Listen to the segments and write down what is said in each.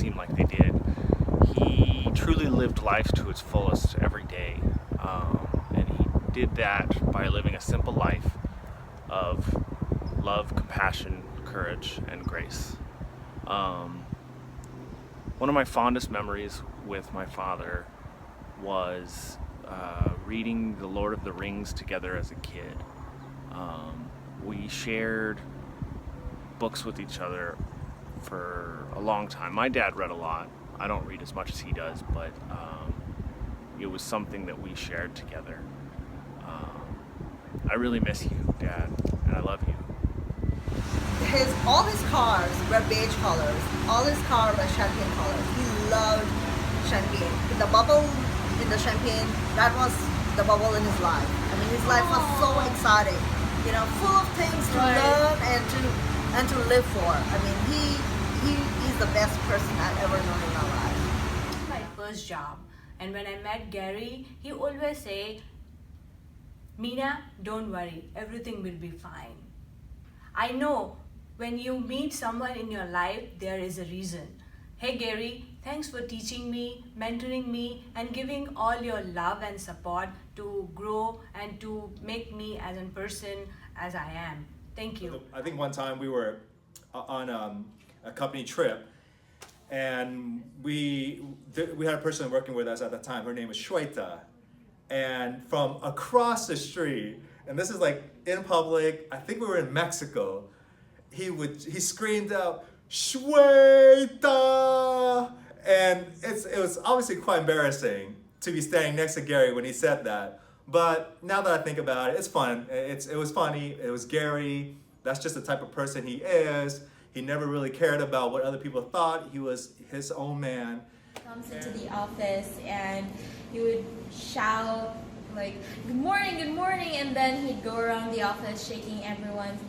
seem like they did. He truly lived life to its fullest every day, and he did that by living a simple life of love, compassion, courage, and grace. One of my fondest memories with my father was reading The Lord of the Rings together as a kid. We shared books with each other for a long time. My dad read a lot. I don't read as much as he does, but it was something that we shared together. I really miss you, Dad, and I love you. All his cars were beige colors. All his cars were champagne colors. He loved champagne. The bubble in the champagne, that was the bubble in his life. I mean, his life was so exciting, you know, full of things to learn and to live for. I mean, he's the best person I've ever known in my life. This is my first job, and when I met Gary, he always say, "Meena, don't worry, everything will be fine." I know when you meet someone in your life, there is a reason. Hey Gary, thanks for teaching me, mentoring me, and giving all your love and support to grow and to make me as a person as I am. Thank you. I think one time we were on a company trip, and we had a person working with us at the time. Her name was Shweta, and from across the street, and this is like in public, I think we were in Mexico, he screamed out, "Shweta!" And it was obviously quite embarrassing to be standing next to Gary when he said that. But now that I think about it, it's fun. It was funny. It was Gary. That's just the type of person he is. He never really cared about what other people thought. He was his own man. Comes into the office and he would shout like, "Good morning, good morning," and then he'd go around the office shaking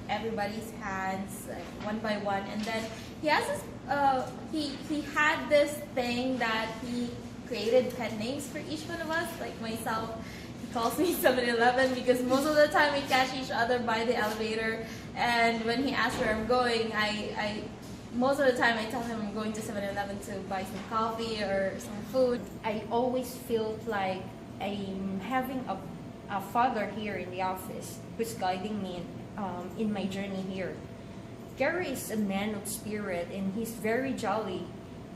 everybody's hands like, one by one. And then he has this he had this thing that he created pet names for each one of us. Like myself, he calls me 7-Eleven because most of the time we catch each other by the elevator. And when he asks where I'm going, I most of the time I tell him I'm going to 7-Eleven to buy some coffee or some food. I always feel like I'm having a father here in the office who's guiding me in my journey here. Gary is a man of spirit and he's very jolly.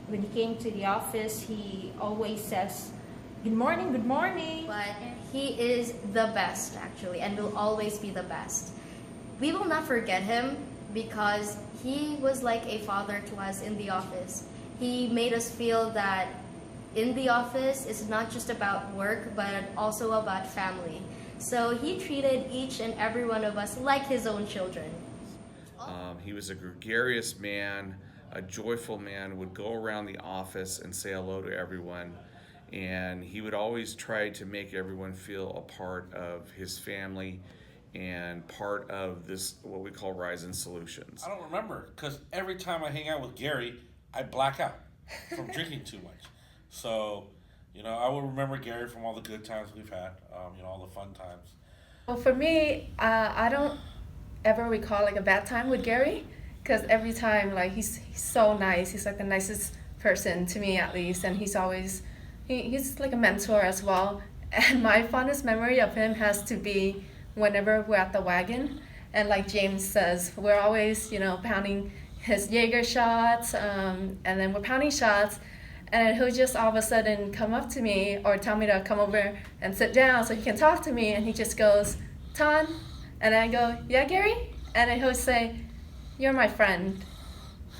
When he came to the office, he always says, "Good morning, good morning." But he is the best actually, and will always be the best. We will not forget him because he was like a father to us in the office. He made us feel that in the office is not just about work, but also about family. So he treated each and every one of us like his own children. He was a gregarious man, a joyful man, would go around the office and say hello to everyone. And he would always try to make everyone feel a part of his family and part of this, what we call Ryzen Solutions. I don't remember, because every time I hang out with Gary, I black out from drinking too much. So, you know, I will remember Gary from all the good times we've had, you know, all the fun times. Well, for me, I don't ever recall like a bad time with Gary, because every time, like, he's so nice. He's like the nicest person to me, at least, and he's always, he's like a mentor as well. And my fondest memory of him has to be whenever we're at the wagon, and like James says, we're always, you know, pounding his Jaeger shots, and then we're pounding shots, and he'll just all of a sudden come up to me or tell me to come over and sit down so he can talk to me, and he just goes, "Ton," and I go, "Yeah, Gary?" And then he'll say, "You're my friend."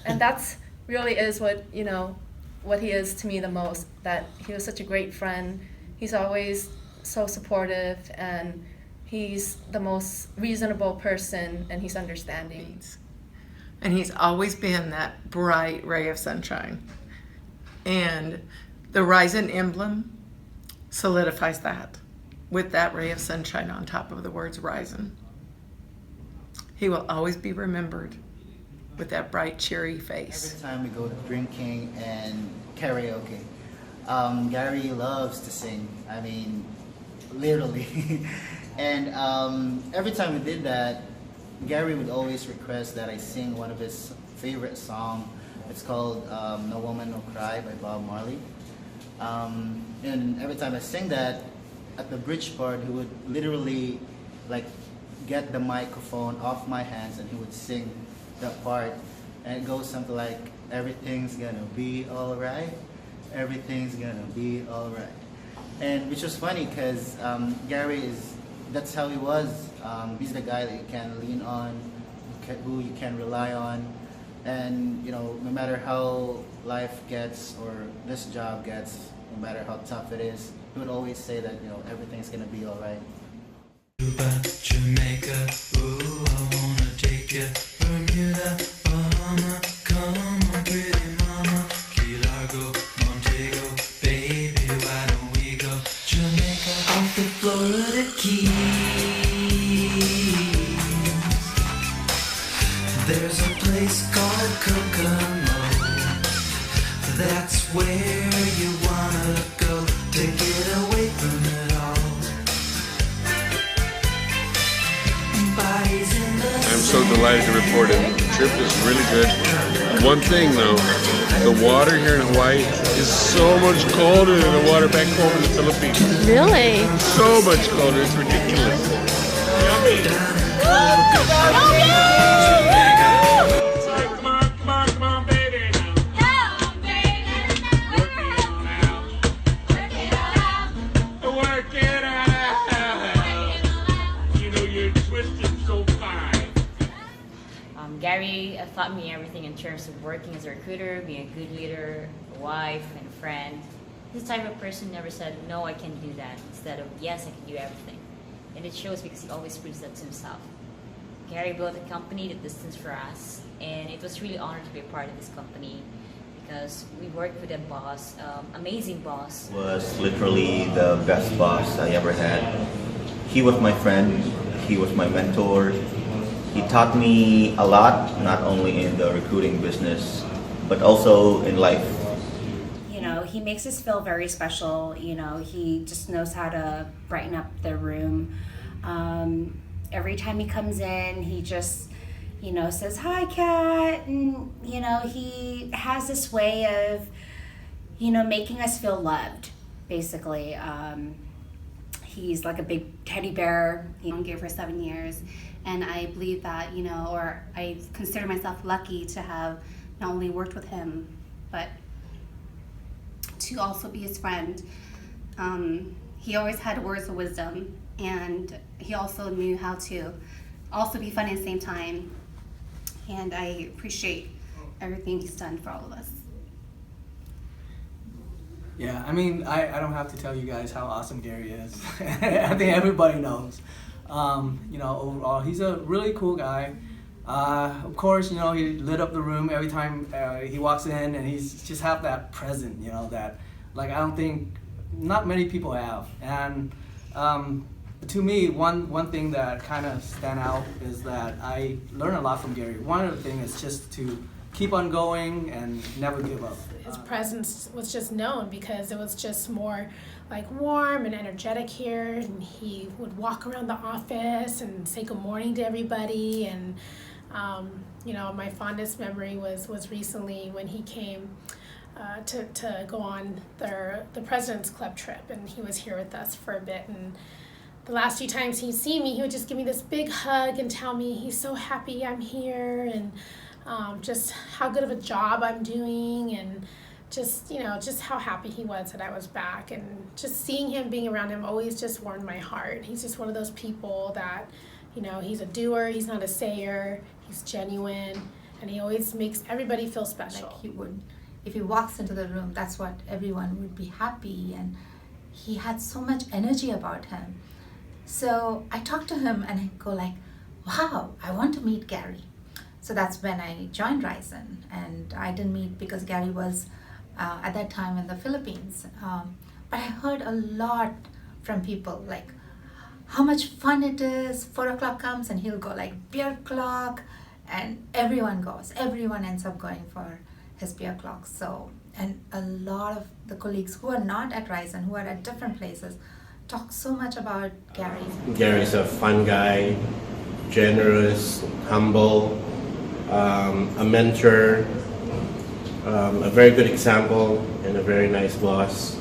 And that's really is what, you know, what he is to me the most, that he was such a great friend. He's always so supportive, and he's the most reasonable person, and he's understanding. And he's always been that bright ray of sunshine. And the Ryzen emblem solidifies that with that ray of sunshine on top of the words Ryzen. He will always be remembered with that bright, cheery face. Every time we go drinking and karaoke, Gary loves to sing. I mean, literally. And every time we did that, Gary would always request that I sing one of his favorite songs It's called No Woman No Cry by Bob Marley. And every time I sing that, at the bridge part, he would literally like get the microphone off my hands and he would sing that part. And it goes something like, everything's gonna be alright, everything's gonna be alright. And which was funny because Gary that's how he was. He's the guy that you can lean on, who you can rely on. And no matter how life gets or this job gets, no matter how tough it is, he would always say that everything's gonna be all right. Jamaica, ooh, I wanna take you. Bermuda, Bahama, come on, pretty mama. Key Largo, Montego, baby, why don't we go? Jamaica, off the Florida Keys. There's a place called Kokomo. That's where you wanna go to get away from it all. I'm so delighted to report it. The trip is really good. One thing though, the water here in Hawaii is so much colder than the water back home in the Philippines. Really? So much colder, it's ridiculous. Yummy. Gary taught me everything in terms of working as a recruiter, being a good leader, a wife, and a friend. He's the type of person who never said, no, I can't do that, instead of, yes, I can do everything. And it shows because he always proves that to himself. Gary built a company that distance for us, and it was really an honor to be a part of this company because we worked with a boss, amazing boss. Was literally the best boss I ever had. He was my friend, he was my mentor. He taught me a lot, not only in the recruiting business, but also in life. He makes us feel very special. He just knows how to brighten up the room. Every time he comes in, he just, says, hi, Kat. And, he has this way of, making us feel loved, basically. He's like a big teddy bear. He gave for 7 years. And I believe that, or I consider myself lucky to have not only worked with him, but to also be his friend. He always had words of wisdom, and he also knew how to also be funny at the same time. And I appreciate everything he's done for all of us. Yeah, I don't have to tell you guys how awesome Gary is. I think everybody knows. Overall, he's a really cool guy. Of course, he lit up the room every time he walks in, and he's just have that present, that I don't think not many people have. And to me, one thing that kind of stand out is that I learn a lot from Gary. One of the things is just to keep on going and never give up. His presence was just known because it was just more warm and energetic here, and he would walk around the office and say good morning to everybody. And my fondest memory was recently when he came to go on the President's Club trip, and he was here with us for a bit. And the last few times he'd see me, he would just give me this big hug and tell me he's so happy I'm here, and just how good of a job I'm doing, and just how happy he was that I was back. And just seeing him, being around him, always just warmed my heart. He's just one of those people that, he's a doer, he's not a sayer, he's genuine, and he always makes everybody feel special. He would, if he walks into the room, that's what everyone would be happy, and he had so much energy about him. So I talked to him and I go wow, I want to meet Gary. So that's when I joined Ryzen, and I didn't meet because Gary was at that time in the Philippines. But I heard a lot from people, how much fun it is. 4 o'clock comes and he'll go beer clock, and everyone ends up going for his beer clock. So, and a lot of the colleagues who are not at Ryzen, who are at different places, talk so much about Gary. Gary's a fun guy, generous, humble, a mentor, a very good example and a very nice boss.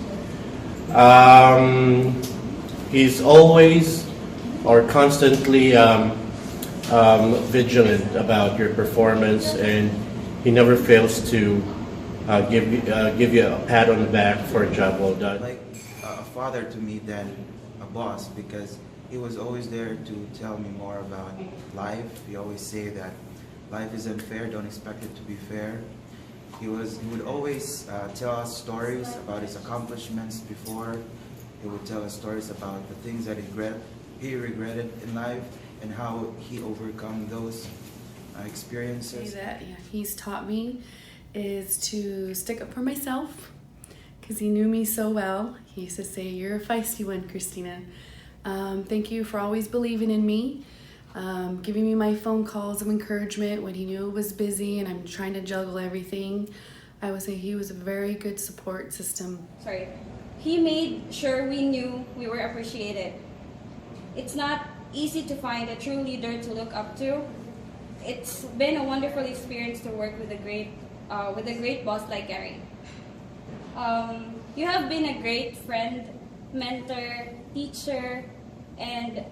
He's always or constantly vigilant about your performance, and he never fails to give you a pat on the back for a job well done. Like a father to me than a boss, because he was always there to tell me more about life. He always say that life is unfair, don't expect it to be fair. He would always tell us stories about his accomplishments before. He would tell us stories about the things that he regretted in life and how he overcome those experiences. That he's taught me is to stick up for myself, because he knew me so well. He used to say, "You're a feisty one, Christina. Thank you for always believing in me, giving me my phone calls of encouragement when he knew it was busy and I'm trying to juggle everything." I would say he was a very good support system. He made sure we knew we were appreciated. It's not easy to find a true leader to look up to. It's been a wonderful experience to work with a great boss like Gary. You have been a great friend, mentor, teacher, and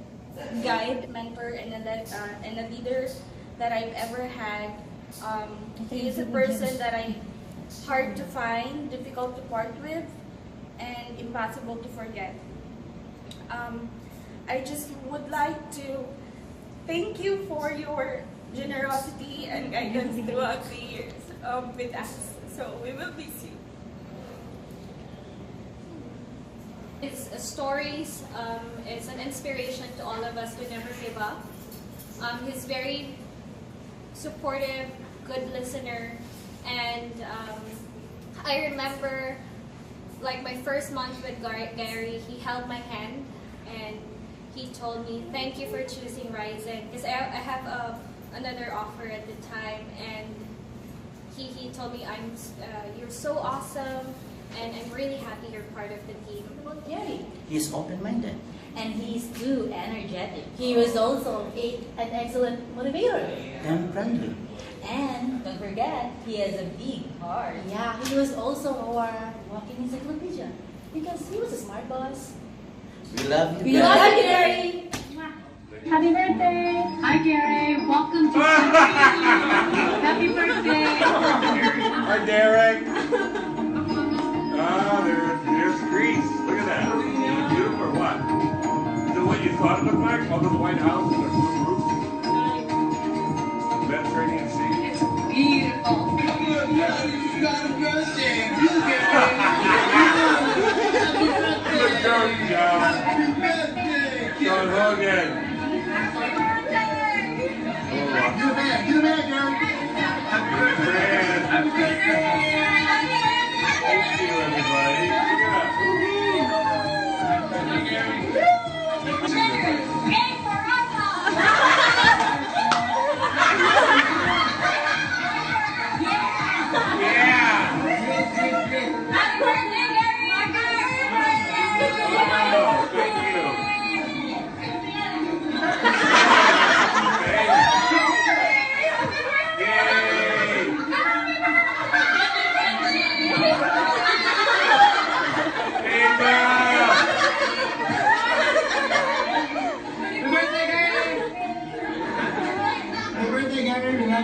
guide, mentor, and a leader that I've ever had. He is a person that I'm hard to find, difficult to part with, and impossible to forget. I just would like to thank you for your generosity and guidance throughout the years with us. So we will miss you. His stories is an inspiration to all of us to never give up. He's very supportive, good listener, and I remember like my first month with Gary, he held my hand and he told me, "Thank you for choosing Ryzen," because I have another offer at the time, and he told me, "You're so awesome, and I'm really happy you're part of the team." Gary, he's open-minded, And he's too energetic. He was also an excellent motivator. and friendly. And don't forget, he has a big heart. Yeah, he was also our walking encyclopedia because he was a smart boss. We love you, We Gary. love you, Gary. Happy birthday! Hi Gary, welcome to Happy birthday! Hi, Derek. Ah, there's Greece. Look at that. Beautiful or what? Is it what you thought it looked like? All those White House and the blue roof? Mediterranean Sea? It's beautiful. Good job. John Hogan. Thank you, everybody.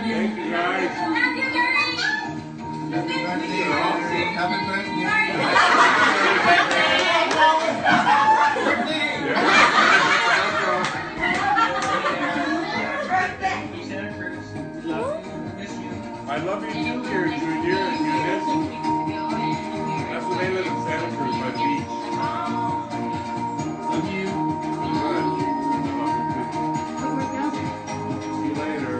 Thank you, guys. Happy I love you too, dear Junior and Eunice. That's where they live in Santa Cruz by the beach. Love you. Good. I love you too. See you later.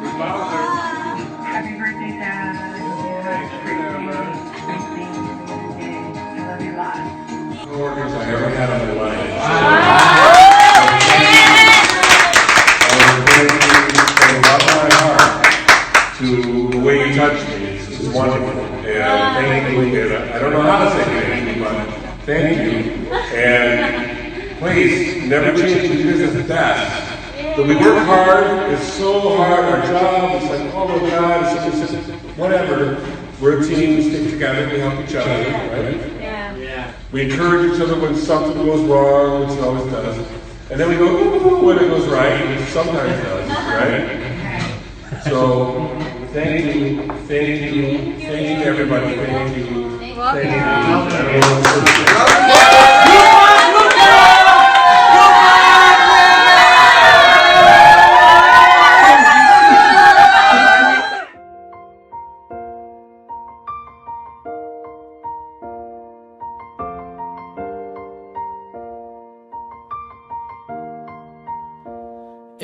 Good Bowser. Happy birthday, Dad. Thank you, man. I love you a lot. Coworkers I've ever had in my life. From the bottom of my heart to the way you touched me. It's wonderful. And thank you. And I don't know how to say thank you, but thank you. And please, never change the business fast. But we work hard. It's so hard. Our job is like, oh my God, it's whatever. We're a team, we stick together, we help each other, right? Yeah. We encourage each other when something goes wrong, which it always does. And then we go, ooh, when it goes right, which sometimes does, right? So, thank you everybody, thank you.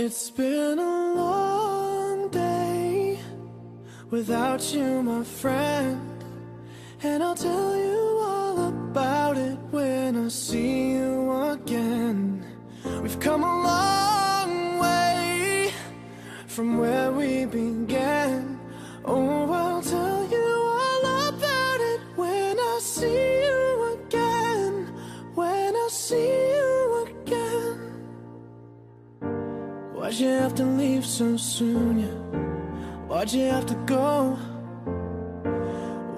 It's been a long day without you, my friend, and I'll tell you all about it when I see you again. We've come a long way from where we began. Oh, I'll tell you all about it when I see you again. When I see you again. Why'd you have to leave so soon, yeah? Why'd you have to go?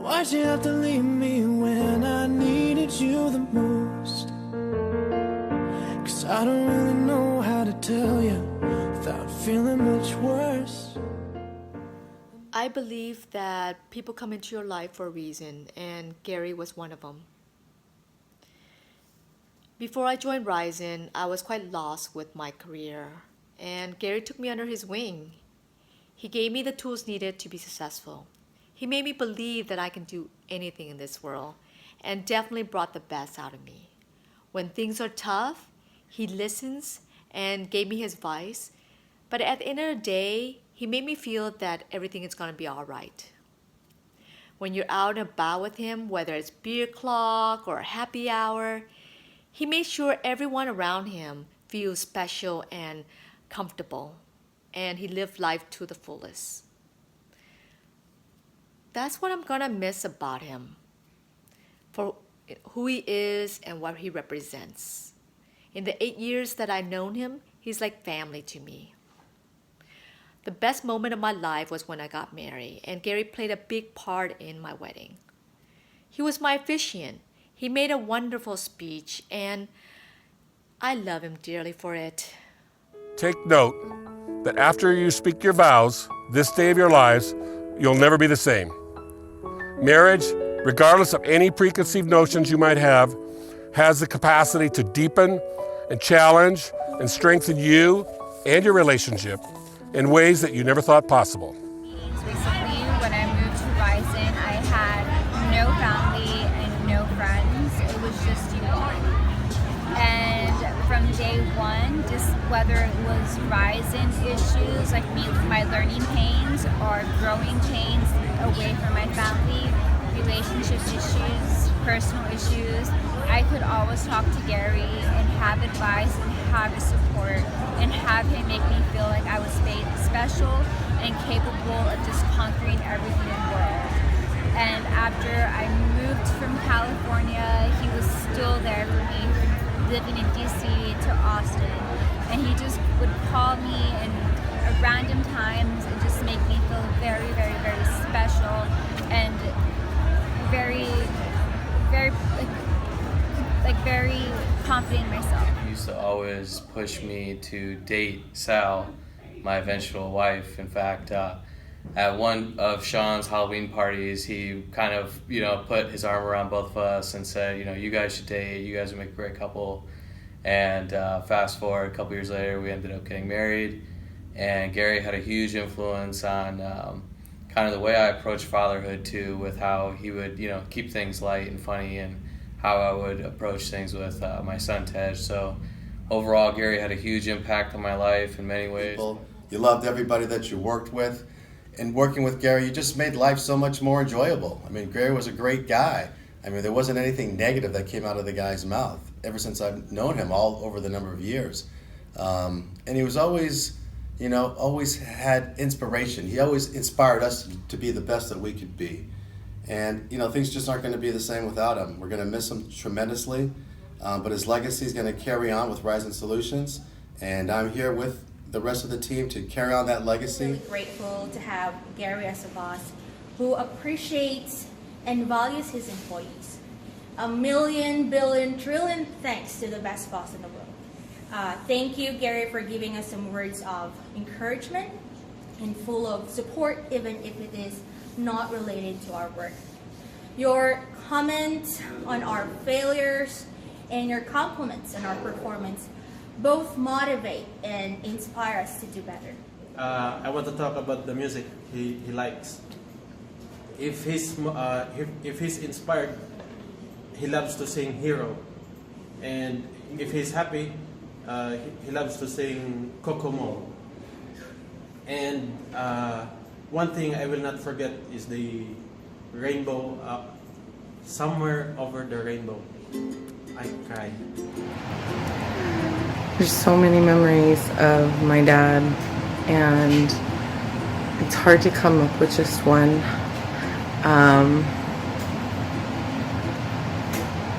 Why'd you have to leave me when I needed you the most? 'Cause I don't really know how to tell you without feeling much worse. I believe that people come into your life for a reason, and Gary was one of them. Before I joined Ryzen, I was quite lost with my career, and Gary took me under his wing. He gave me the tools needed to be successful. He made me believe that I can do anything in this world, and definitely brought the best out of me. When things are tough, he listens and gave me his advice, but at the end of the day, he made me feel that everything is going to be all right. When you're out and about with him, whether it's beer clock or happy hour, he made sure everyone around him feels special and comfortable, and he lived life to the fullest. That's what I'm gonna miss about him, for who he is and what he represents. In the 8 years that I've known him, he's like family to me. The best moment of my life was when I got married, and Gary played a big part in my wedding. He was my officiant. He made a wonderful speech, and I love him dearly for it. Take note that after you speak your vows, this day of your lives, you'll never be the same. Marriage, regardless of any preconceived notions you might have, has the capacity to deepen and challenge and strengthen you and your relationship in ways that you never thought possible. Recently, when I moved to Ryzen, I had no family and no friends. It was just you all. And from day one, just whether it was Ryzen issues, like me with my learning pains, or growing pains away from my family, relationship issues, personal issues, I could always talk to Gary and have advice and have his support and have him make me feel like I was special and capable of just conquering everything in the world. And after I moved from California, he was still there for me, living in DC to Austin. And he just would call me at random times and just make me feel very, very, very special and very, very, very confident in myself. He used to always push me to date Sal, my eventual wife. In fact, at one of Sean's Halloween parties, he kind of, put his arm around both of us and said, you guys should date, you guys would make a great couple. And fast forward a couple years later, we ended up getting married. And Gary had a huge influence on kind of the way I approached fatherhood too, with how he would, keep things light and funny, and how I would approach things with my son Tej. So overall, Gary had a huge impact on my life in many ways. You loved everybody that you worked with. And working with Gary, you just made life so much more enjoyable. I mean, Gary was a great guy. I mean, there wasn't anything negative that came out of the guy's mouth ever since I've known him, all over the number of years. And he was always, always had inspiration. He always inspired us to be the best that we could be. And, things just aren't going to be the same without him. We're going to miss him tremendously, but his legacy is going to carry on with Ryzen Solutions. And I'm here with the rest of the team to carry on that legacy. Really grateful to have Gary as a boss. who appreciates and values his employees. A million, billion, trillion thanks to the best boss in the world. Thank you, Gary, for giving us some words of encouragement and full of support, even if it is not related to our work. Your comments on our failures and your compliments on our performance both motivate and inspire us to do better. I want to talk about the music he likes. If he's inspired, he loves to sing Hero. And if he's happy, he loves to sing Kokomo. And one thing I will not forget is the rainbow, somewhere over the rainbow. I cry. There's so many memories of my dad, and it's hard to come up with just one.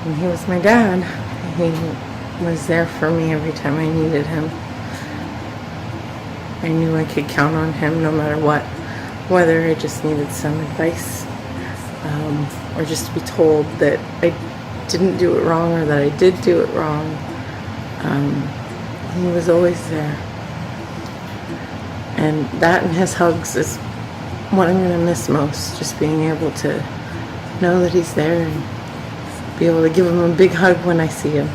When he was my dad, he was there for me every time I needed him. I knew I could count on him no matter what, whether I just needed some advice, or just to be told that I didn't do it wrong or that I did do it wrong. He was always there. And that and his hugs is what I'm going to miss most, just being able to know that he's there and be able to give him a big hug when I see him.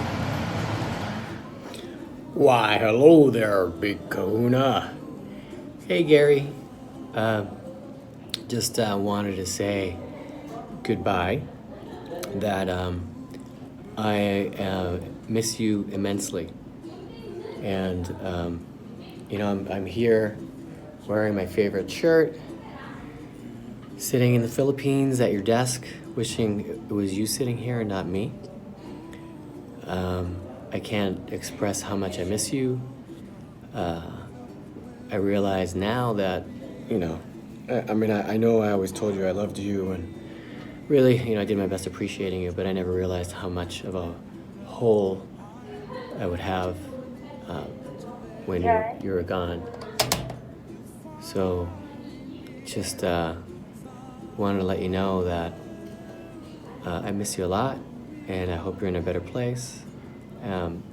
Why, hello there, Big Kahuna. Hey, Gary. Just wanted to say goodbye, that I miss you immensely. And, you know, I'm here wearing my favorite shirt, sitting in the Philippines at your desk, wishing it was you sitting here and not me. I can't express how much I miss you. I realize now that, you know, I know I always told you I loved you, and really, you know, I did my best appreciating you, but I never realized how much of a hole I would have when you were gone. So, just wanted to let you know that I miss you a lot, and I hope you're in a better place.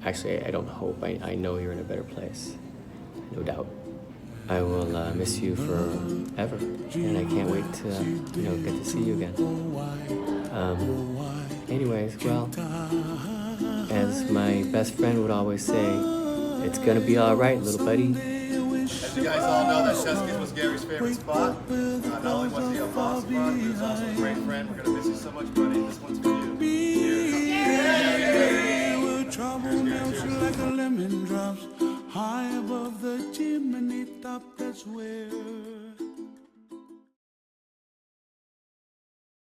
Actually, I don't hope. I know you're in a better place, no doubt. I will miss you forever, and I can't wait to, you know, get to see you again. Anyways, well, as my best friend would always say, it's gonna be all right, little buddy. As you guys all know, that Cheskins was Gary's favorite spot. Not only was he a boss of ours, he was also a great friend. We're gonna miss you so much, buddy. This one's for you. Trouble melts like a lemon drops high above the chimney top. That's where